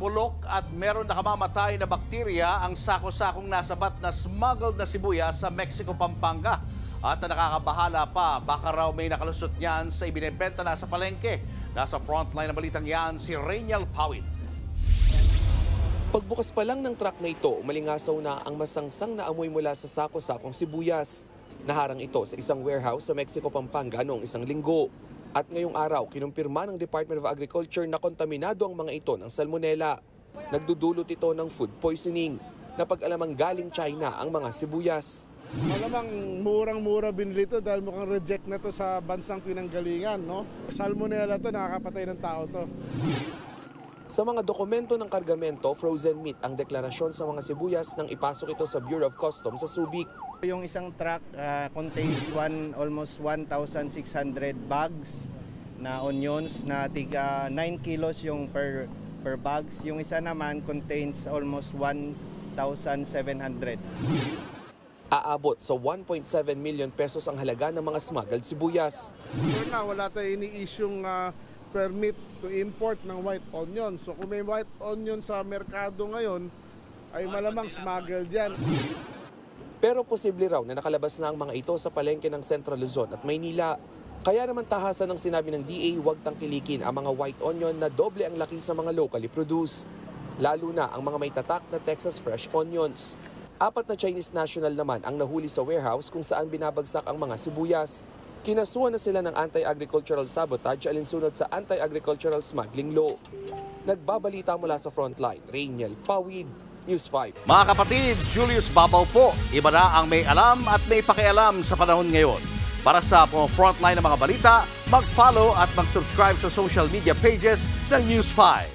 nabulok at meron nakamamatay na bakterya ang sako-sakong nasabat na smuggled na sibuyas sa Mexico, Pampanga. At nakakabahala pa, baka raw may nakalusot niyan sa ibinebenta na sa palengke. Nasa frontline ng balitang yan si Rainiel Pawid. Pagbukas pa lang ng truck na ito, umalingasaw na ang masangsang na amoy mula sa sako-sakong sibuyas. Naharang ito sa isang warehouse sa Mexico, Pampanga noong isang linggo. At ngayong araw, kinumpirma ng Department of Agriculture na kontaminado ang mga ito ng salmonella. Nagdudulot ito ng food poisoning na pag-alamang galing China ang mga sibuyas. Malamang murang-mura binili ito dahil mukhang reject na to sa bansang pinanggalingan, no? Salmonella to, nakakapatay ng tao to. Sa mga dokumento ng kargamento, frozen meat ang deklarasyon sa mga sibuyas nang ipasok ito sa Bureau of Customs sa Subic. Yung isang truck contains almost 1,600 bags na onions na tiga 9 kilos yung per bags. Yung isa naman contains almost 1,700. Aabot sa 1.7 million pesos ang halaga ng mga smuggled sibuyas. For now, wala tayong ini-issue'ng permit to import ng white onion. So kung may white onion sa merkado ngayon, ay malamang smuggled yan. Pero posible raw na nakalabas na ang mga ito sa palengke ng Central Luzon at Maynila. Kaya naman tahasan ng sinabi ng DA, huwag tangkilikin ang mga white onion na doble ang laki sa mga locally produced. Lalo na ang mga may tatak na Texas Fresh Onions. 4 na Chinese national naman ang nahuli sa warehouse kung saan binabagsak ang mga sibuyas. Kinasuhan na sila ng anti-agricultural sabotage alinsunod sa anti-agricultural smuggling law. Nagbabalita mula sa frontline, Rainiel Pawid, News 5. Mga kapatid, Julius Babaw po. Iba na ang may alam at may pakialam sa panahon ngayon. Para sa frontline ng mga balita, mag-follow at mag-subscribe sa social media pages ng News 5.